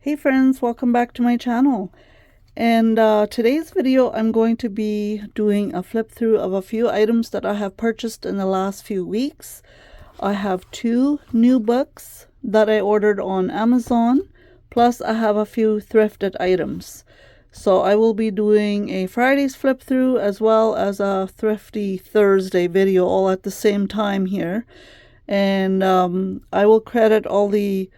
Hey friends, welcome back to my channel. And today's video I'm going to be doing a flip through of a few items that I have purchased in the last few weeks. I have two new books that I ordered on Amazon, plus I have a few thrifted items. So I will be doing a Friday's flip through as well as a Thrifty Thursday video all at the same time here. And I will credit all the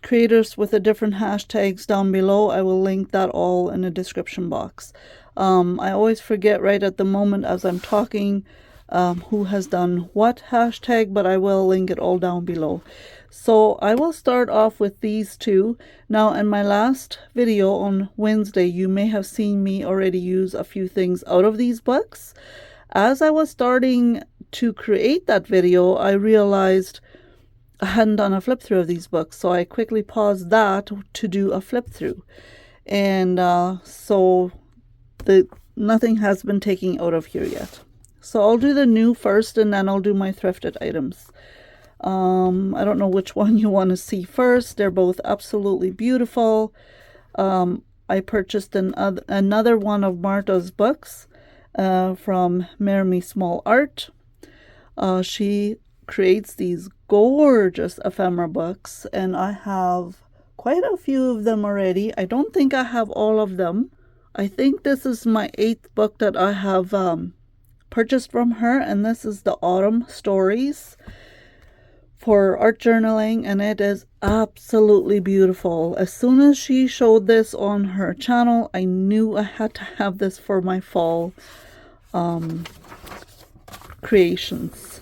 creators with the different hashtags down below. I will link that all in the description box. I always forget right at the moment as I'm talking who has done what hashtag, but I will link it all down below. So I will start off with these two. Now in my last video on Wednesday, you may have seen me already use a few things out of these books. As I was starting to create that video, I realized I hadn't done a flip through of these books, so I quickly paused that to do a flip through. And so nothing has been taken out of here yet. So I'll do the new first, and then I'll do my thrifted items. I don't know which one you want to see first. They're both absolutely beautiful. I purchased another one of Marta's books from Maiing Small Art. She creates these gorgeous ephemera books, and I have quite a few of them already. I don't think I have all of them. I think this is my 8th book that I have purchased from her, and this is the Autumn Stories for art journaling, and it is absolutely beautiful. As soon as she showed this on her channel, I knew I had to have this for my fall creations.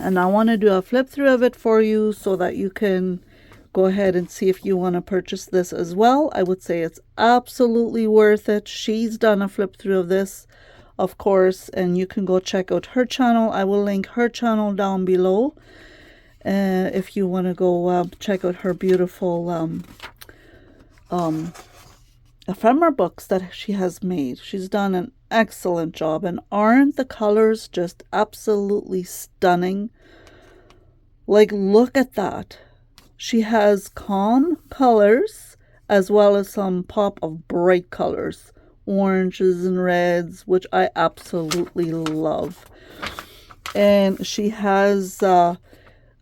And I want to do a flip through of it for you so that you can go ahead and see if you want to purchase this as well. I would say it's absolutely worth it. She's done a flip through of this, of course, and you can go check out her channel. I will link her channel down below if you want to go check out her beautiful ephemera books that she has made. She's done an excellent job, and aren't the colors just absolutely stunning? Like, look at that. She has calm colors as well as some pop of bright colors, oranges and reds, which I absolutely love. And she has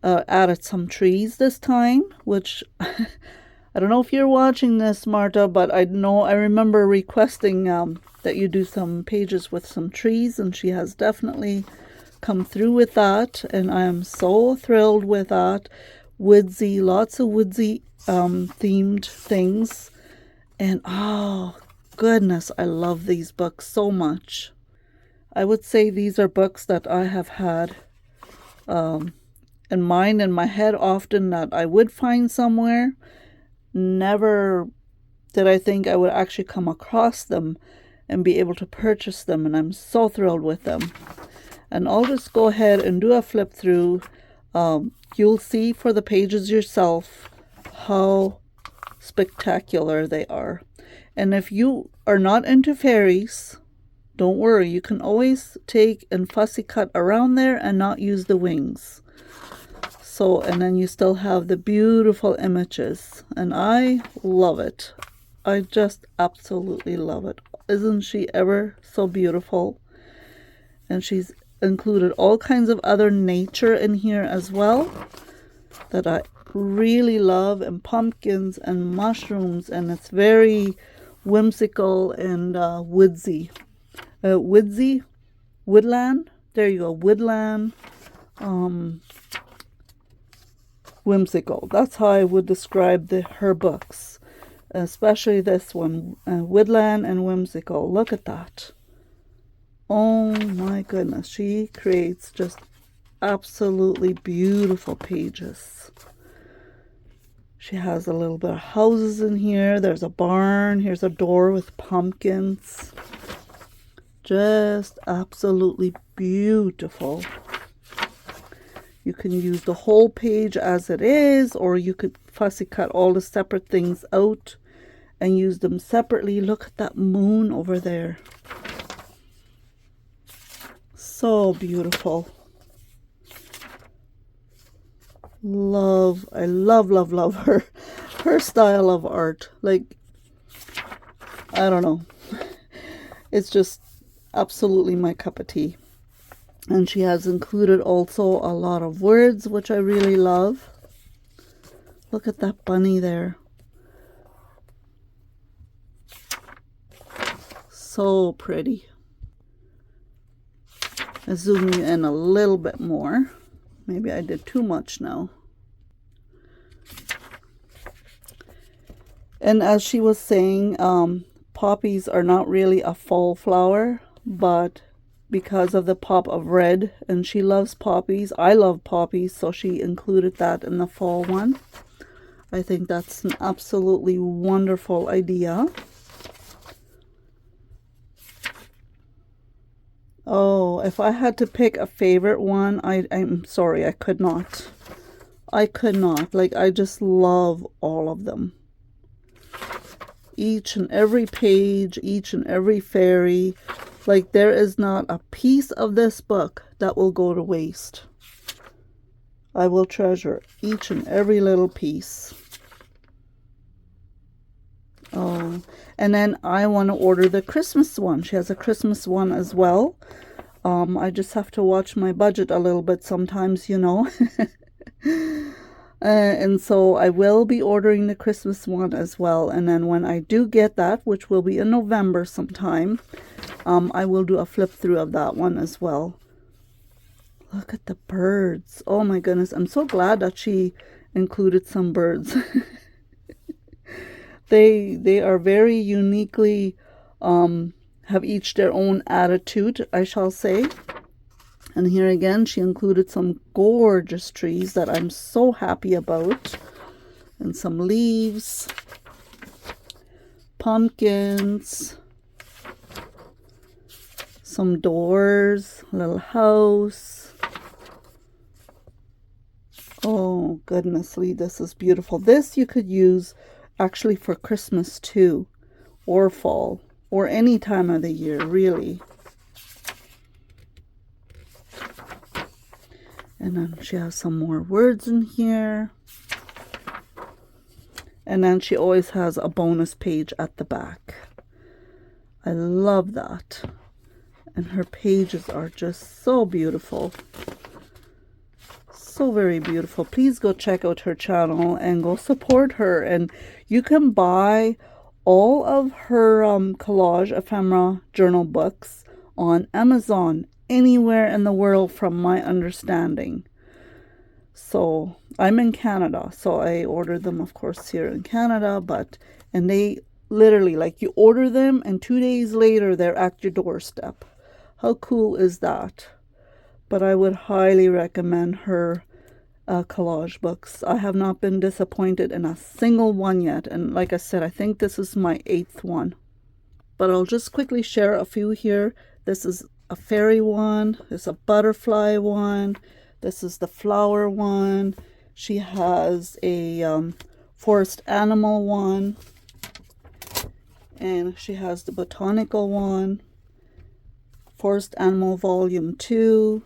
added some trees this time, which I don't know if you're watching this, Marta, but I remember requesting that you do some pages with some trees, and she has definitely come through with that, and I am so thrilled with that. Woodsy, lots of woodsy themed things, and oh goodness, I love these books so much. I would say these are books that I have had in mind, in my head often, that I would find somewhere. Never did I think I would actually come across them and be able to purchase them, and I'm so thrilled with them. And I'll just go ahead and do a flip through. You'll see for the pages yourself how spectacular they are. And if you are not into fairies, don't worry, you can always take and fussy cut around there and not use the wings. So, and then you still have the beautiful images, and I love it. I just absolutely love it. Isn't she ever so beautiful? And she's included all kinds of other nature in here as well that I really love, and pumpkins and mushrooms, and it's very whimsical and woodsy. Woodland, there you go, woodland, whimsical. That's how I would describe her books, especially this one, woodland and whimsical. Look at that. Oh my goodness, she creates just absolutely beautiful pages. She has a little bit of houses in here. There's a barn. Here's a door with pumpkins. Just absolutely beautiful. You can use the whole page as it is, or you could fussy cut all the separate things out and use them separately. Look at that moon over there. So beautiful. I love her style of art. Like, I don't know. It's just absolutely my cup of tea. And she has included also a lot of words, which I really love. Look at that bunny there. So pretty. I zoom you in a little bit more. Maybe I did too much now. And as she was saying, poppies are not really a fall flower, but because of the pop of red, and she loves poppies. I love poppies, so she included that in the fall one. I think that's an absolutely wonderful idea. Oh, if I had to pick a favorite one, I'm sorry, I could not. I could not. Like, I just love all of them. Each and every page, each and every fairy. Like, there is not a piece of this book that will go to waste. I will treasure each and every little piece. Oh, and then I want to order the Christmas one. She has a Christmas one as well. I just have to watch my budget a little bit sometimes, you know. And so I will be ordering the Christmas one as well. And then when I do get that, which will be in November sometime, I will do a flip through of that one as well. Look at the birds. Oh my goodness. I'm so glad that she included some birds. They are very uniquely, have each their own attitude, I shall say. And here again, she included some gorgeous trees that I'm so happy about. And some leaves, pumpkins, some doors, a little house. Oh, goodnessly, this is beautiful. This you could use actually for Christmas too, or fall, or any time of the year, really. And then she has some more words in here. And then she always has a bonus page at the back. I love that. And her pages are just so beautiful. So very beautiful. Please go check out her channel and go support her. And you can buy all of her collage ephemera journal books on Amazon anywhere in the world, from my understanding. So I'm in Canada, so I ordered them, of course, here in Canada. And they literally, like, you order them and 2 days later they're at your doorstep. How cool is that? But I would highly recommend her collage books. I have not been disappointed in a single one yet. And like I said, I think this is my 8th one. But I'll just quickly share a few here. This is a fairy one. There's a butterfly one. This is the flower one. She has a forest animal one. And she has the botanical one. Forest Animal Volume 2.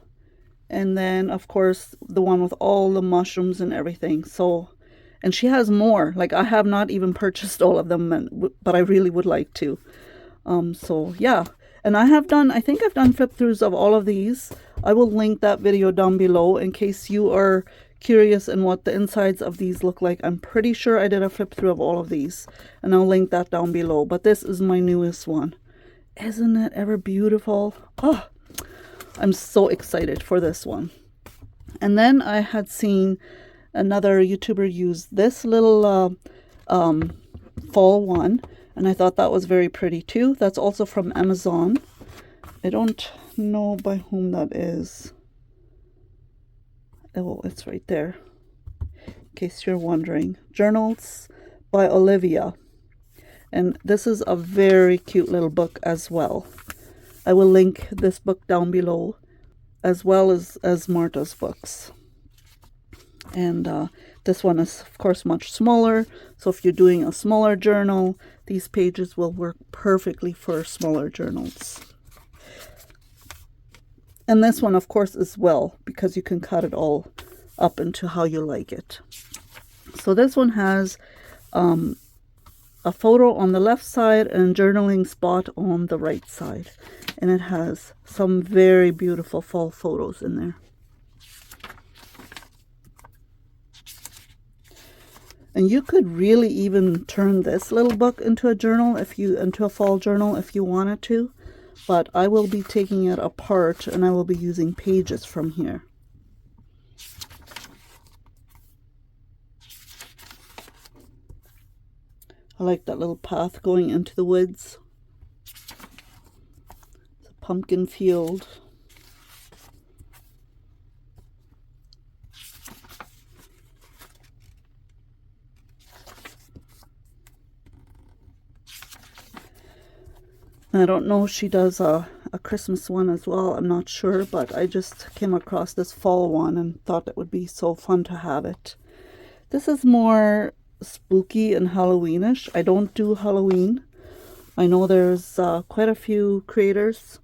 And then, of course, the one with all the mushrooms and everything. So, and she has more. Like, I have not even purchased all of them, but I really would like to. So, yeah. And I think I've done flip throughs of all of these. I will link that video down below in case you are curious in what the insides of these look like. I'm pretty sure I did a flip through of all of these. And I'll link that down below. But this is my newest one. Isn't it ever beautiful? Oh, I'm so excited for this one. And then I had seen another YouTuber use this little fall one. And I thought that was very pretty too. That's also from Amazon. I don't know by whom that is. Oh, it's right there. In case you're wondering. Journals by Olivia. And this is a very cute little book as well. I will link this book down below, as well as Marta's books. And this one is, of course, much smaller. So if you're doing a smaller journal, these pages will work perfectly for smaller journals. And this one, of course, as well, because you can cut it all up into how you like it. So this one has a photo on the left side and journaling spot on the right side. And it has some very beautiful fall photos in there. And you could really even turn this little book into a journal, into a fall journal if you wanted to. But I will be taking it apart and I will be using pages from here. I like that little path going into the woods. It's a pumpkin field. I don't know if she does a Christmas one as well. I'm not sure, but I just came across this fall one and thought it would be so fun to have it. This is more spooky and Halloweenish. I don't do Halloween. I know there's quite a few creators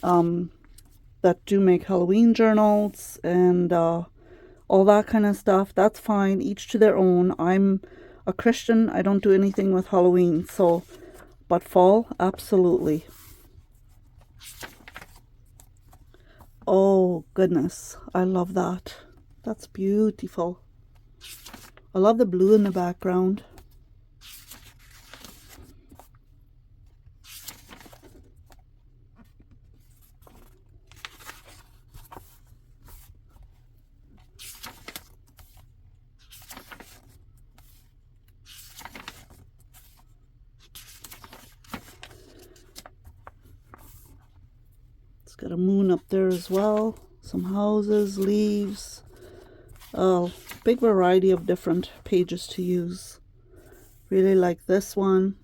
that do make Halloween journals and all that kind of stuff. That's fine. Each to their own. I'm a Christian. I don't do anything with Halloween, so... But fall, absolutely. Oh, goodness. I love that. That's beautiful. I love the blue in the background. Got a moon up there as well, some houses, leaves, big variety of different pages to use. Really like this one.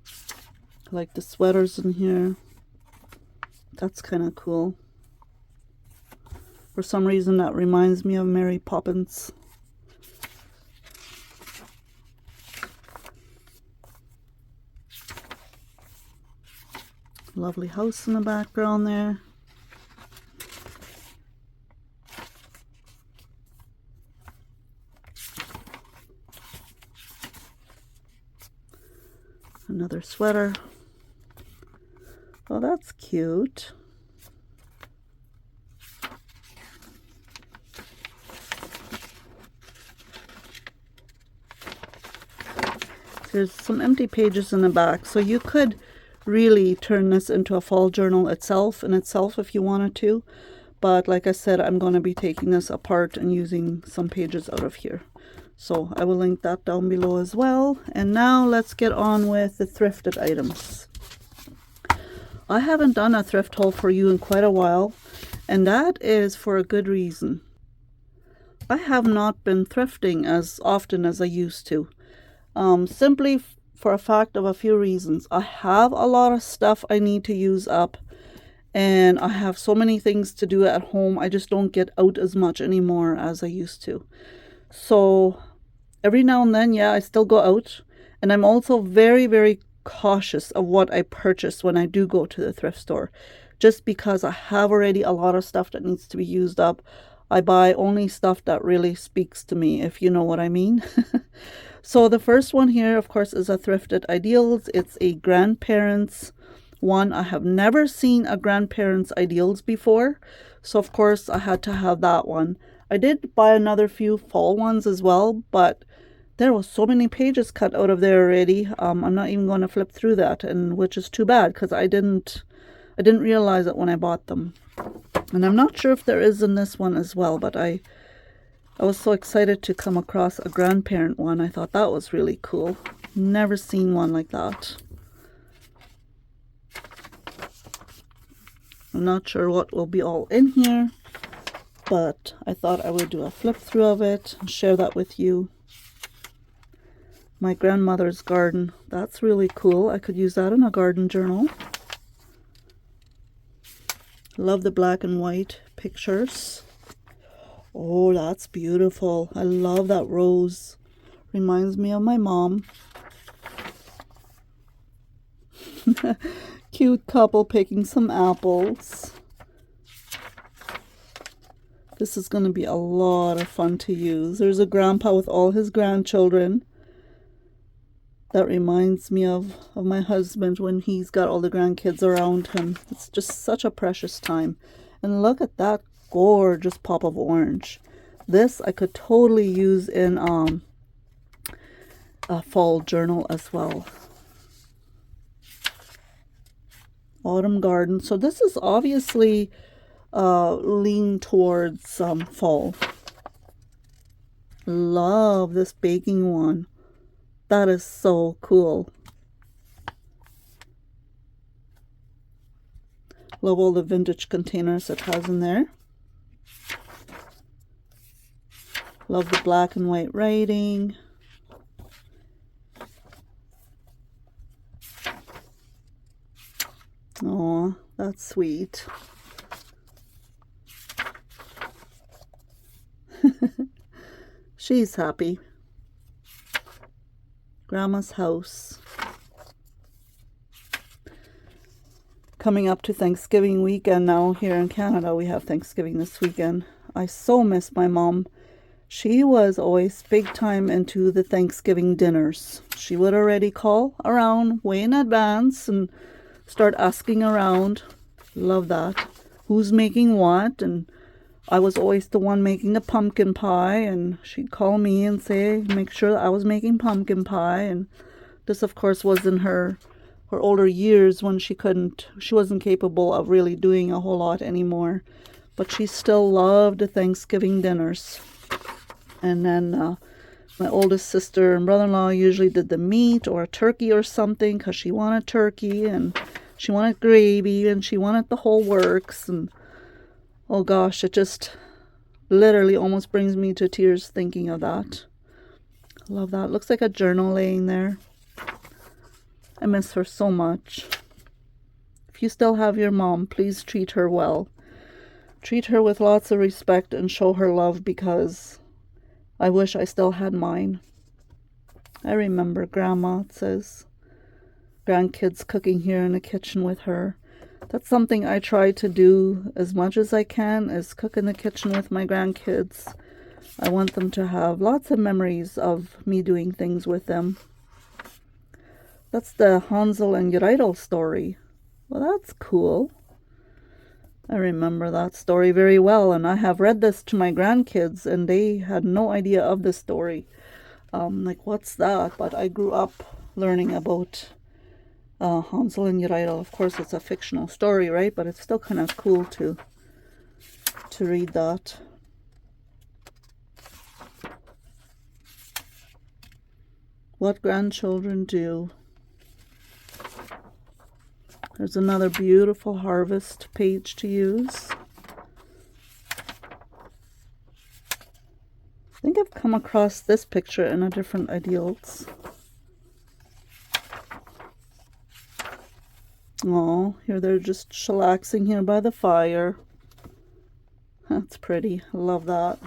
I like the sweaters in here. That's kind of cool. For some reason that reminds me of Mary Poppins. Lovely house in the background there. Another sweater. Oh, that's cute. There's some empty pages in the back, so you could really turn this into a fall journal itself if you wanted to, but like I said, I'm going to be taking this apart and using some pages out of here, so I will link that down below as well. And now let's get on with the thrifted items. I haven't done a thrift haul for you in quite a while, and that is for a good reason. I have not been thrifting as often as I used to, simply for a fact of a few reasons. I have a lot of stuff I need to use up, and I have so many things to do at home. I just don't get out as much anymore as I used to. So every now and then, yeah, I still go out, and I'm also very, very cautious of what I purchase when I do go to the thrift store, just because I have already a lot of stuff that needs to be used up. I buy only stuff that really speaks to me, if you know what I mean. So the first one here, of course, is a Thrifted Ideals. It's a grandparents one. I have never seen a grandparents ideals before, so of course I had to have that one. I did buy another few fall ones as well, but there was so many pages cut out of there already. I'm not even going to flip through that, and which is too bad because I didn't realize it when I bought them. And I'm not sure if there is in this one as well, but I was so excited to come across a grandparent one. I thought that was really cool. Never seen one like that. I'm not sure what will be all in here, but I thought I would do a flip through of it and share that with you. My grandmother's garden. That's really cool. I could use that in a garden journal. Love the black and white pictures. Oh, that's beautiful. I love that rose. Reminds me of my mom. Cute couple picking some apples. This is going to be a lot of fun to use. There's a grandpa with all his grandchildren. That reminds me of my husband when he's got all the grandkids around him. It's just such a precious time. And look at that gorgeous pop of orange. This I could totally use in a fall journal as well. Autumn garden. So this is obviously lean towards fall. Love this baking one. That is so cool. Love all the vintage containers it has in there. Love the black and white writing. Oh, that's sweet. She's happy. Grandma's house. Coming up to Thanksgiving weekend now here in Canada. We have Thanksgiving this weekend. I so miss my mom. She was always big time into the Thanksgiving dinners. She would already call around way in advance and start asking around. Love that. Who's making what? And I was always the one making the pumpkin pie, and she'd call me and say, make sure that I was making pumpkin pie. And this, of course, was in her older years when she wasn't capable of really doing a whole lot anymore. But she still loved the Thanksgiving dinners. And then my oldest sister and brother-in-law usually did the meat or a turkey or something, because she wanted turkey and she wanted gravy and she wanted the whole works. And oh gosh, it just literally almost brings me to tears thinking of that. Love that. Looks like a journal laying there. I miss her so much. If you still have your mom, please treat her well. Treat her with lots of respect and show her love, because I wish I still had mine. I remember Grandma, it says. Grandkids cooking here in the kitchen with her. That's something I try to do as much as I can, is cook in the kitchen with my grandkids. I want them to have lots of memories of me doing things with them. That's the Hansel and Gretel story. Well, that's cool. I remember that story very well, and I have read this to my grandkids, and they had no idea of the story. Like, what's that? But I grew up learning about Hansel and Gretel. Of course, it's a fictional story, right? But it's still kind of cool to read that. What grandchildren do. There's another beautiful harvest page to use. I think I've come across this picture in a different ideals. Oh, here they're just chillaxing here by the fire. That's pretty. I love that.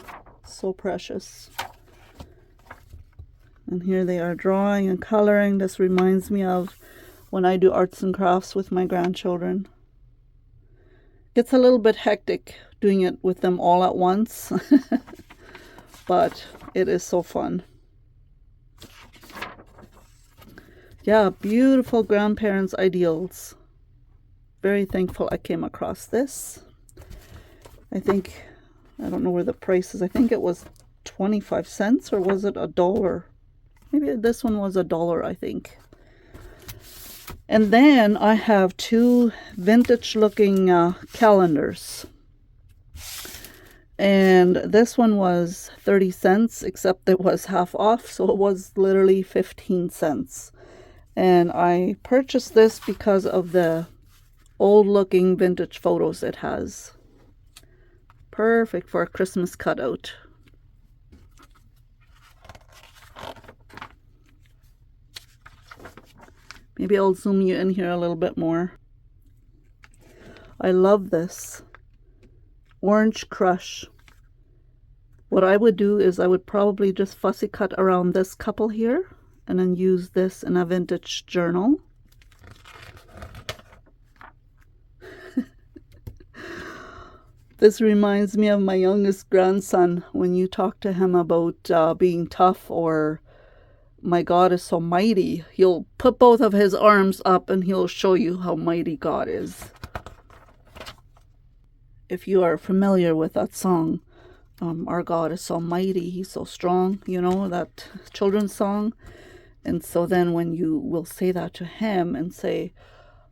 So precious. And here they are drawing and coloring. This reminds me of when I do arts and crafts with my grandchildren. It's a little bit hectic doing it with them all at once, but it is so fun. Yeah, beautiful grandparents' ideals. Very thankful I came across this. I don't know where the price is. I think it was 25 cents, or was it $1? Maybe this one was $1, I think. And then I have two vintage looking calendars. And this one was 30 cents, except it was half off, so it was literally 15 cents. And I purchased this because of the old looking vintage photos it has. Perfect for a Christmas cutout. Maybe I'll zoom you in here a little bit more. I love this. Orange Crush. What I would do is I would probably just fussy cut around this couple here and then use this in a vintage journal. This reminds me of my youngest grandson when you talk to him about being tough or my God is so mighty. He'll put both of his arms up and he'll show you how mighty God is. If you are familiar with that song, Our God is so mighty, He's so strong, you know, that children's song. And so then when you will say that to him and say,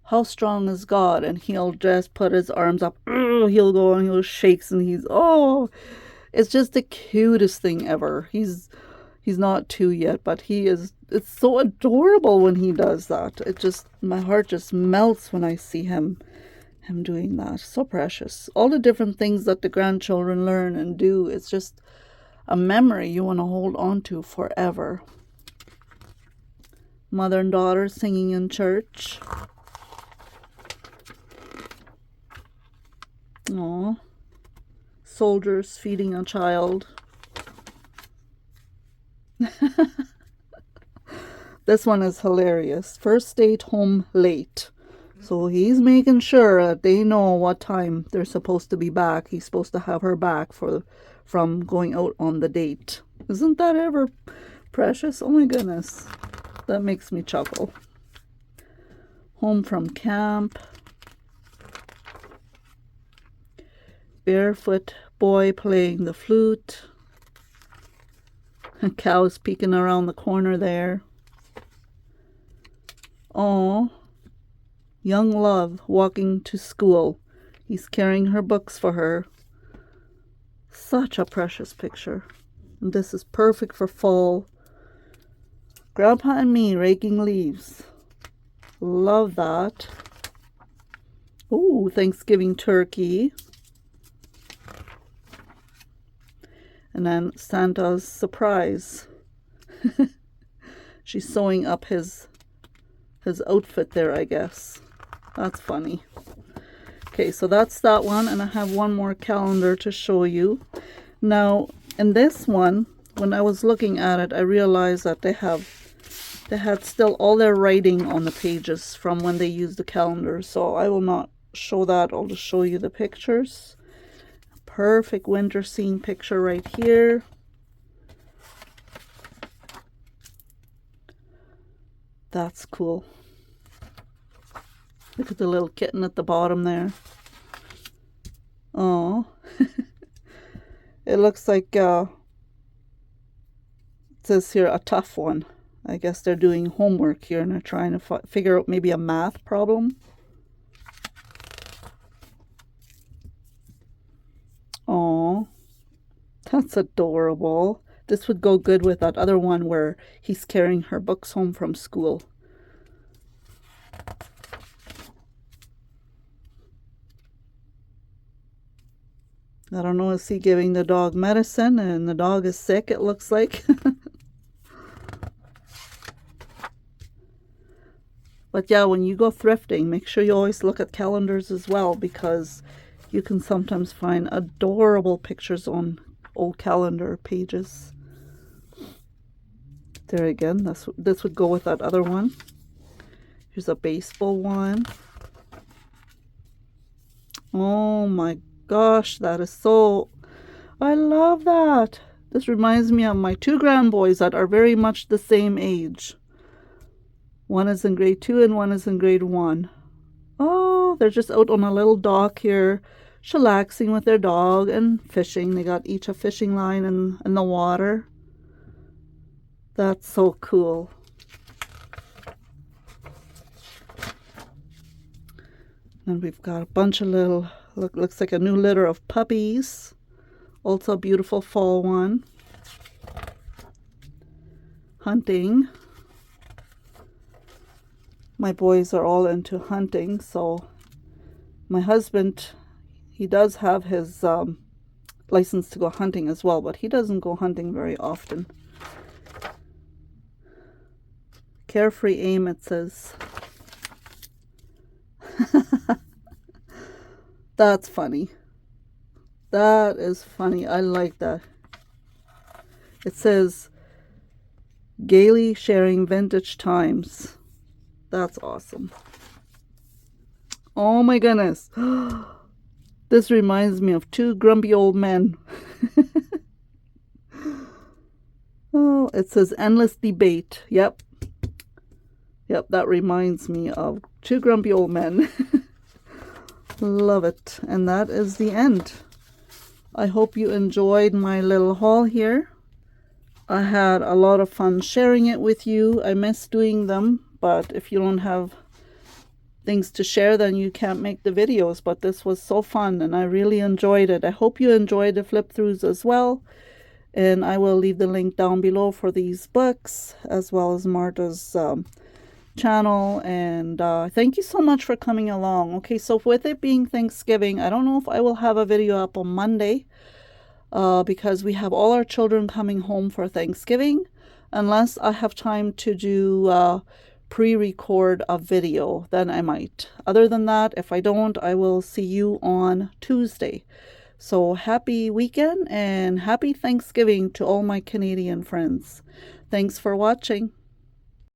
how strong is God? And he'll just put his arms up. He'll go and he'll shakes and it's just the cutest thing ever. He's not 2 yet, but it's so adorable when he does that. My heart just melts when I see him doing that. So precious. All the different things that the grandchildren learn and do, it's just a memory you want to hold on to forever. Mother and daughter singing in church. Aww. Soldiers feeding a child. This one is hilarious. First date home late. So he's making sure that they know what time they're supposed to be back. He's supposed to have her back from going out on the date. Isn't that ever precious? Oh my goodness. That makes me chuckle. Home from camp. Barefoot boy playing the flute. Cows peeking around the corner there. Oh, young love walking to school. He's carrying her books for her. Such a precious picture. And this is perfect for fall. Grandpa and me raking leaves. Love that. Ooh, Thanksgiving turkey. And then Santa's surprise. She's sewing up his outfit there, I guess. That's funny. Okay, so that's that one, and I have one more calendar to show you. Now, in this one, when I was looking at it, I realized that they had still all their writing on the pages from when they used the calendar. So I will not show that. I'll just show you the pictures. Perfect winter scene picture right here. That's cool. Look at the little kitten at the bottom there. Oh, it looks like it says here a tough one. I guess they're doing homework here and they're trying to figure out maybe a math problem. Oh, that's adorable. This would go good with that other one where he's carrying her books home from school. I don't know, is he giving the dog medicine and the dog is sick, it looks like. But yeah, when you go thrifting, make sure you always look at calendars as well, because you can sometimes find adorable pictures on old calendar pages. There again, this would go with that other one. Here's a baseball one. Oh my gosh, that is so... I love that. This reminds me of my two grandboys that are very much the same age. One is in grade 2 and one is in grade 1. Oh, they're just out on a little dock here, chillaxing with their dog and fishing. They got each a fishing line in the water. That's so cool. And we've got a bunch of little, looks like a new litter of puppies. Also a beautiful fall one. Hunting. My boys are all into hunting, so my husband, he does have his license to go hunting as well, but he doesn't go hunting very often. Carefree aim, it says. That's funny. That is funny. I like that. It says, gaily sharing vintage times. That's awesome. Oh my goodness. This reminds me of two grumpy old men. Oh, it says endless debate. Yep. Yep, that reminds me of two grumpy old men. Love it. And that is the end. I hope you enjoyed my little haul here. I had a lot of fun sharing it with you. I miss doing them, but if you don't have things to share, then you can't make the videos. But this was so fun and I really enjoyed it. I hope you enjoyed the flip throughs as well. And I will leave the link down below for these books, as well as Marta's channel. And thank you so much for coming along. Okay, so with it being Thanksgiving, I don't know if I will have a video up on Monday because we have all our children coming home for Thanksgiving, unless I have time to do pre-record a video, then I might. Other than that, if I don't, I will see you on Tuesday. So happy weekend and happy Thanksgiving to all my Canadian friends. Thanks for watching.